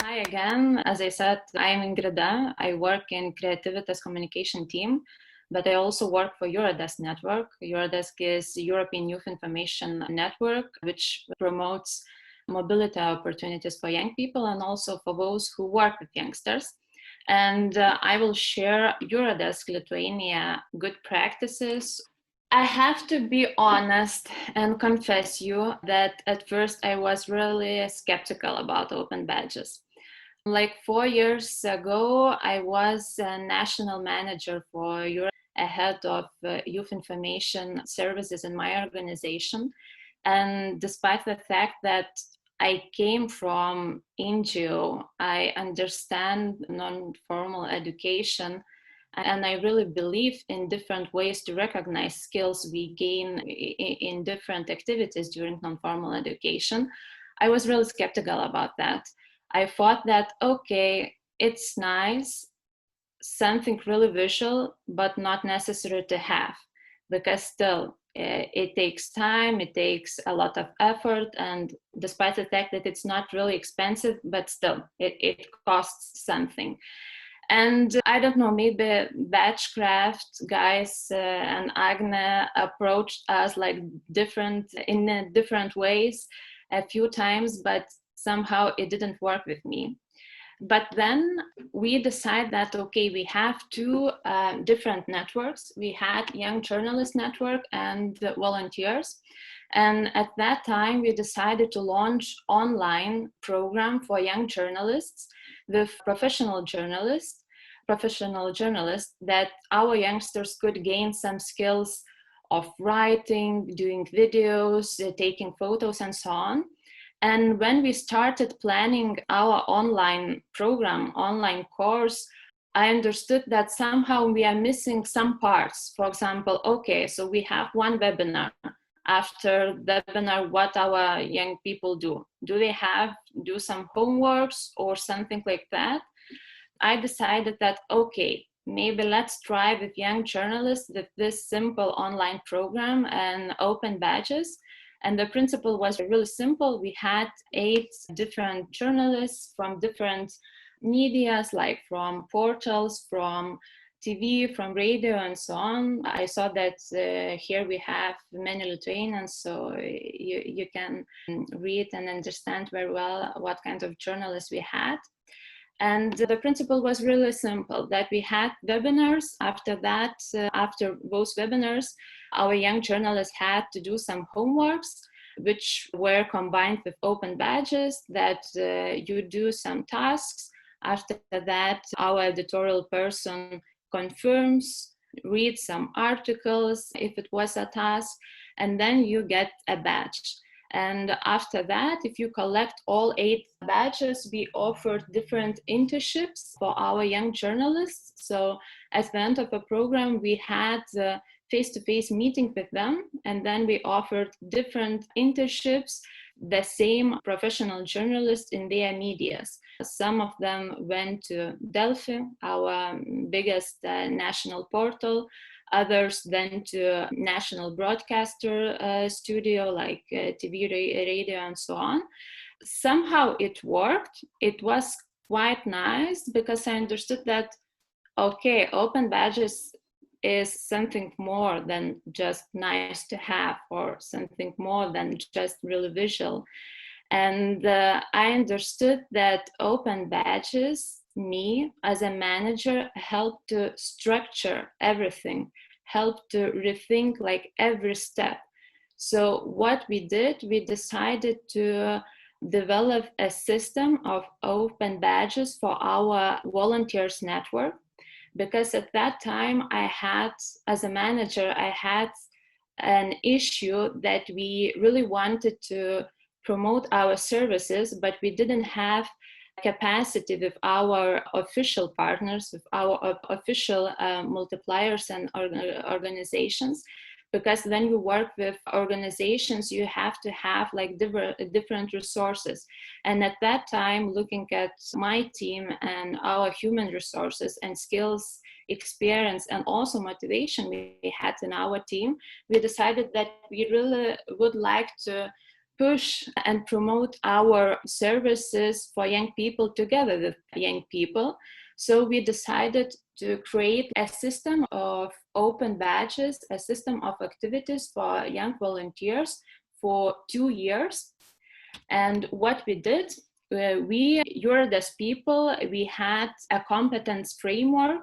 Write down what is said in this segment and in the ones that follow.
Hi again. As I said, I'm Ingrida. I work in Creativitas communication team, but I also work for Eurodesk network. Eurodesk is European Youth Information Network, which promotes mobility opportunities for young people and also for those who work with youngsters. And I will share Eurodesk Lithuania good practices. I have to be honest and confess you that at first I was really skeptical about open badges. Like 4 years ago, I was a national manager for Europe, a head of youth information services in my organization. And despite the fact that I came from NGO, I understand non-formal education, and I really believe in different ways to recognize skills we gain in different activities during non-formal education. I was really skeptical about that. I thought that, okay, it's nice, something really visual, but not necessary to have, because still it takes time, it takes a lot of effort, and despite the fact that it's not really expensive, but still it costs something. And I don't know, maybe Batchcraft guys and Agne approached us like in different ways a few times, but somehow it didn't work with me. But then we decided that, okay, we have two different networks. We had Young Journalist Network and volunteers. And at that time, we decided to launch online program for young journalists with professional journalists that our youngsters could gain some skills of writing, doing videos, taking photos, and so on. And when we started planning our online program, online course, I understood that somehow we are missing some parts. For example, okay, so we have one webinar. After the webinar, what our young people do? Do they do some homeworks or something like that? I decided that, okay, maybe let's try with young journalists with this simple online program and open badges. And the principle was really simple. We had 8 different journalists from different medias, like from portals, from TV, from radio, and so on. I saw that here we have many Lithuanians, so you can read and understand very well what kind of journalists we had. And the principle was really simple, that we had webinars. After that, after those webinars, our young journalists had to do some homeworks, which were combined with open badges, that you do some tasks. After that, our editorial person confirms, reads some articles if it was a task, and then you get a badge. And after that, if you collect all 8 badges, we offered different internships for our young journalists. So at the end of the program, we had a face-to-face meeting with them, and then we offered different internships, the same professional journalists in their medias. Some of them went to Delphi, our biggest national portal. Others then to national broadcaster studio like TV, radio, and so on. Somehow it worked. It was quite nice because I understood that, okay, open badges is something more than just nice to have or something more than just really visual. And I understood that open badges, me as a manager, help to structure everything, help to rethink like every step. So what we did, we decided to develop a system of open badges for our volunteers network, because at that time I had, as a manager, I had an issue that we really wanted to promote our services, but we didn't have capacity with our official partners, with our official multipliers and organizations. Because when you work with organizations, you have to have like different resources. And at that time, looking at my team and our human resources and skills, experience, and also motivation we had in our team, we decided that we really would like to push and promote our services for young people together with young people. So we decided to create a system of open badges, a system of activities for young volunteers for 2 years. And what we did, we Eurodesk people, we had a competence framework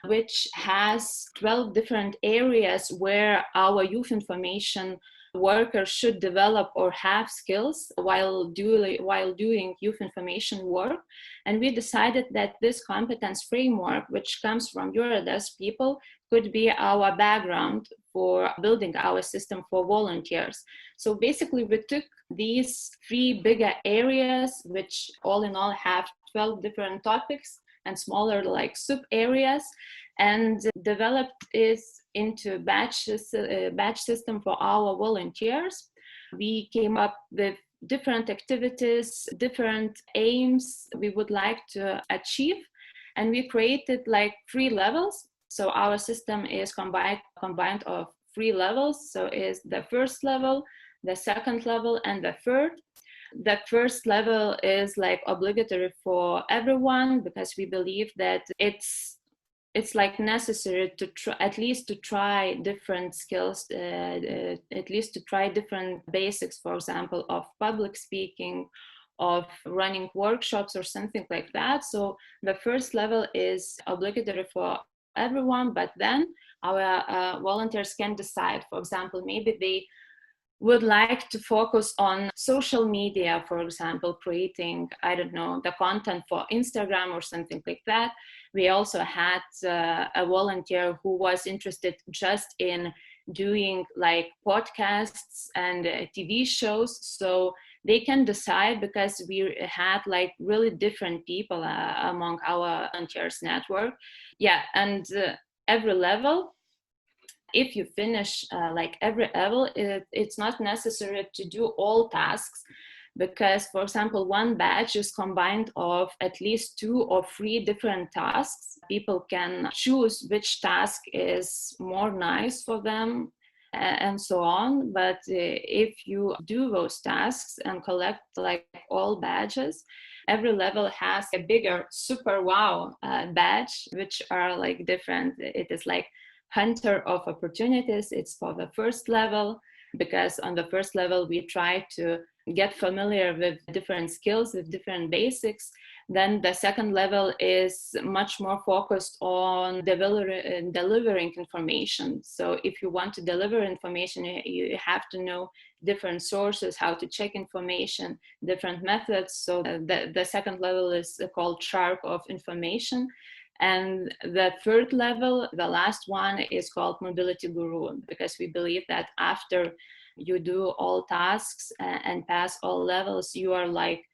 which has 12 different areas where our youth information workers should develop or have skills while doing youth information work. And we decided that this competence framework, which comes from Eurodesk people, could be our background for building our system for volunteers. So basically, we took these 3 bigger areas, which all in all have 12 different topics and smaller like sub areas, and developed it into batch system for our volunteers. We came up with different activities, different aims we would like to achieve, and we created like 3 levels. So our system is combined of 3 levels. So is the first level, the second level, and the third. The first level is like obligatory for everyone because we believe that it's like necessary to at least to try different skills, at least to try different basics, for example, of public speaking, of running workshops or something like that. So the first level is obligatory for everyone, but then our volunteers can decide, for example, maybe they would like to focus on social media, for example, creating, I don't know, the content for Instagram or something like that. We also had a volunteer who was interested just in doing like podcasts and TV shows. So they can decide because we had like really different people among our volunteers network. Yeah, and every level, if you finish like every level, it's not necessary to do all tasks because, for example, one badge is combined of at least 2 or 3 different tasks. People can choose which task is more nice for them and so on. But if you do those tasks and collect like all badges, every level has a bigger super wow badge, which are like different. It is like hunter of opportunities. It's for the first level because on the first level we try to get familiar with different skills, with different basics. Then the second level is much more focused on delivering information. So if you want to deliver information, you have to know different sources, how to check information, different methods. So the second level is called shark of information. And the third level, the last one, is called mobility guru, because we believe that after you do all tasks and pass all levels, you are like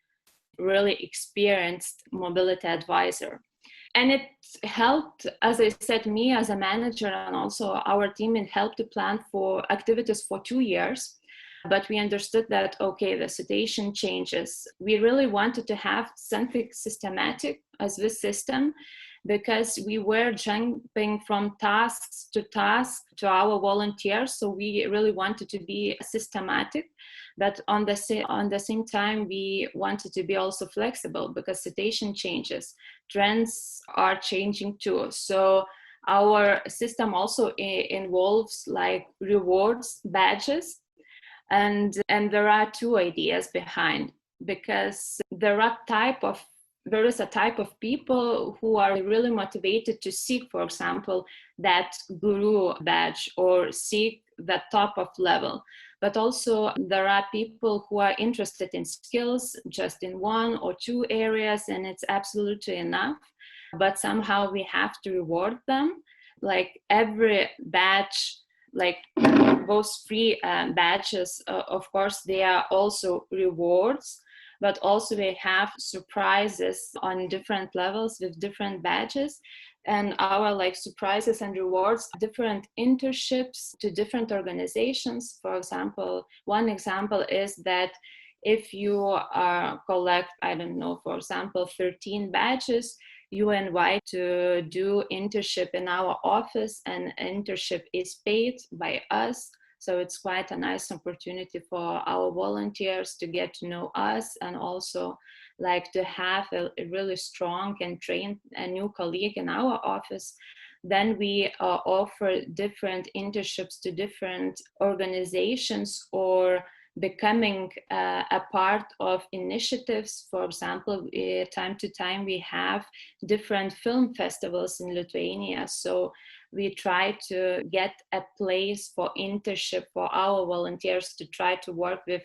really experienced mobility advisor. And it helped, as I said, me as a manager and also our team, it helped to plan for activities for 2 years. But we understood that, okay, the situation changes. We really wanted to have something systematic as this system, because we were jumping from tasks to our volunteers. So we really wanted to be systematic, but on the same time, we wanted to be also flexible because situation changes, trends are changing too. So our system also involves like rewards badges, and there are 2 ideas behind, because there is a type of people who are really motivated to seek, for example, that guru badge or seek the top of level. But also there are people who are interested in skills just in 1 or 2 areas, and it's absolutely enough. But somehow we have to reward them. Like every badge, like those 3 badges, of course, they are also rewards, but also we have surprises on different levels with different badges. And our like surprises and rewards, different internships to different organizations. For example, one example is that if you collect, I don't know, for example, 13 badges, you are invited to do internship in our office, and internship is paid by us. So it's quite a nice opportunity for our volunteers to get to know us, and also like to have a really strong and trained a new colleague in our office. Then we offer different internships to different organizations, or becoming a part of initiatives. For example, time to time we have different film festivals in Lithuania. So we try to get a place for internship for our volunteers to try to work with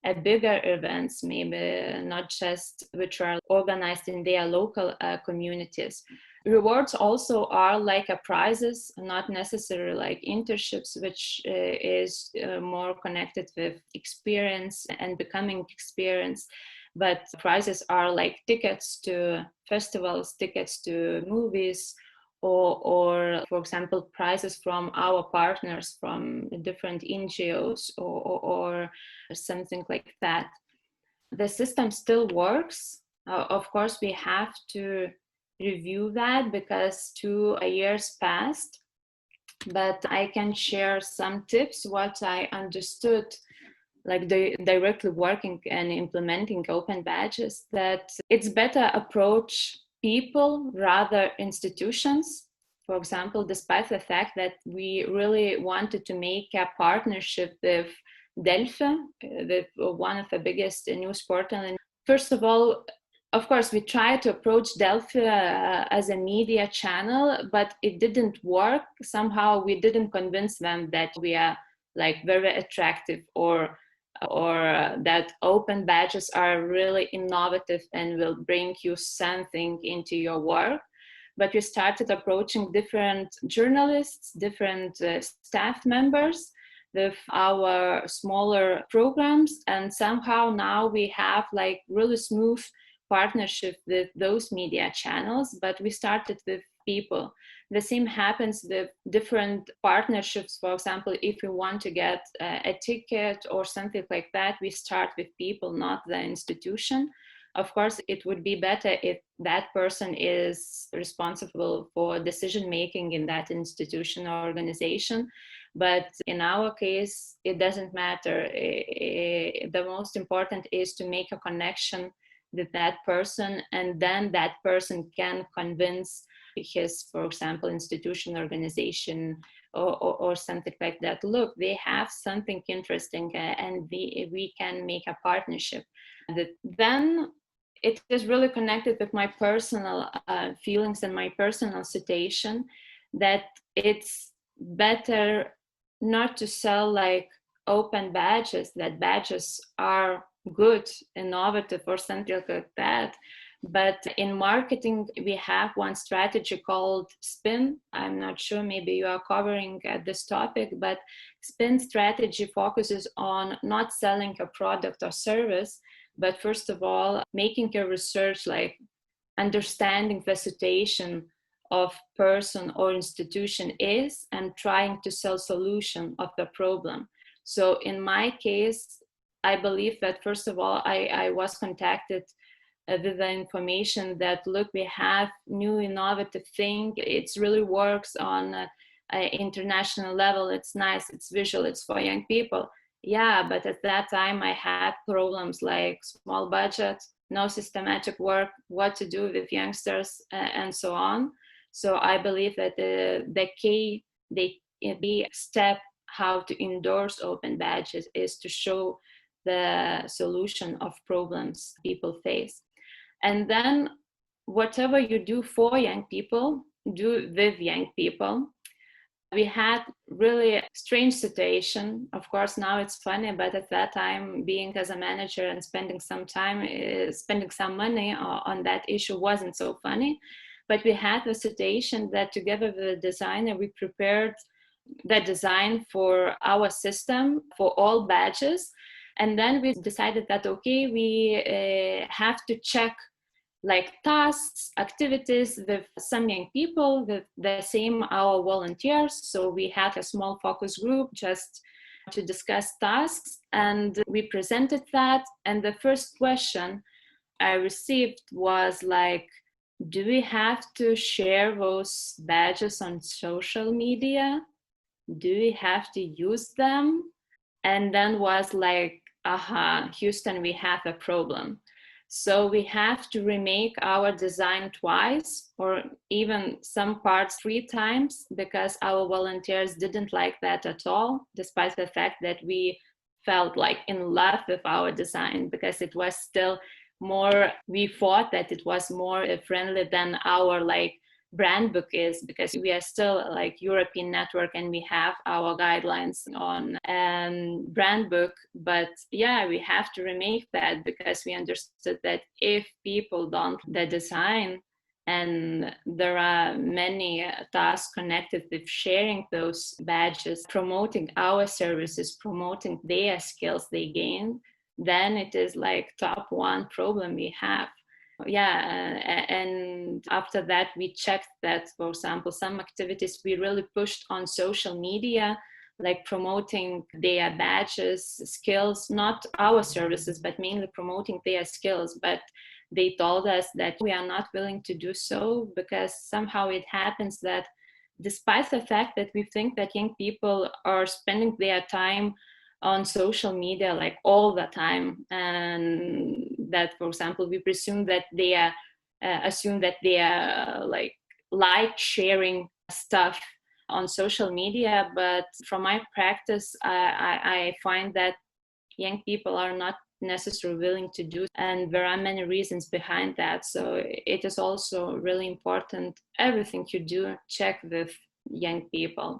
a bigger events, maybe not just which are organized in their local communities. Rewards also are like a prizes, not necessarily like internships, which is more connected with experience and becoming experience. But prizes are like tickets to festivals, tickets to movies, or for example, prizes from our partners from different NGOs, or something like that. The system still works. Of course, we have to review that because 2 years passed, but I can share some tips what I understood, like directly working and implementing open badges, that it's better approach people rather institutions. For example, despite the fact that we really wanted to make a partnership with Delphi, with one of the biggest news portals. First of all, of course, we tried to approach Delphi as a media channel, but it didn't work. Somehow we didn't convince them that we are like very attractive, or that open badges are really innovative and will bring you something into your work. But we started approaching different journalists, different staff members with our smaller programs, and somehow now we have like really smooth partnership with those media channels. But we started with people. The same happens with different partnerships. For example, if we want to get a ticket or something like that, we start with people, not the institution. Of course, it would be better if that person is responsible for decision making in that institution or organization. But in our case, it doesn't matter. The most important is to make a connection with that person, and then that person can convince his, for example, institution, organization, or something like that. Look, they have something interesting, and we can make a partnership. Then it is really connected with my personal feelings and my personal situation, that it's better not to sell like open badges, that badges are good, innovative, or something like that. But in marketing, we have one strategy called spin. I'm not sure, maybe you are covering this topic, but spin strategy focuses on not selling a product or service, but first of all, making a research, like understanding the situation of person or institution is, and trying to sell solution of the problem. So in my case, I believe that first of all, I was contacted with the information that, look, we have new innovative thing. It really works on an international level. It's nice, it's visual, it's for young people. Yeah, but at that time I had problems like small budget, no systematic work, what to do with youngsters, and so on. So I believe that the key step how to endorse open badges is to show the solution of problems people face. And then whatever you do for young people, do with young people. We had really strange situation. Of course, now it's funny, but at that time, being as a manager and spending some time, spending some money on that issue wasn't so funny. But we had a situation that together with the designer, we prepared the design for our system for all badges. And then we decided that, okay, we have to check like tasks, activities with some young people, with the same our volunteers. So we had a small focus group just to discuss tasks, and we presented that. And the first question I received was like, do we have to share those badges on social media? do we have to use them? And then was like, aha, Houston, we have a problem. So we have to remake our design twice, or even some parts 3 times, because our volunteers didn't like that at all, despite the fact that we felt like in love with our design, because it was still more, we thought that it was more friendly than our like brand book is, because we are still like European network and we have our guidelines on brand book. But yeah, we have to remake that, because we understood that if people don't the design, and there are many tasks connected with sharing those badges, promoting our services, promoting their skills they gain, then it is like top one problem we have. Yeah, and after that we checked that, for example, some activities we really pushed on social media, like promoting their badges, skills, not our services, but mainly promoting their skills. But they told us that we are not willing to do so, because somehow it happens that despite the fact that we think that young people are spending their time on social media like all the time, and that, for example, we presume that they are assume that they are like sharing stuff on social media. But from my practice, I find that young people are not necessarily willing to do, and there are many reasons behind that. So it is also really important, everything you do, check with young people.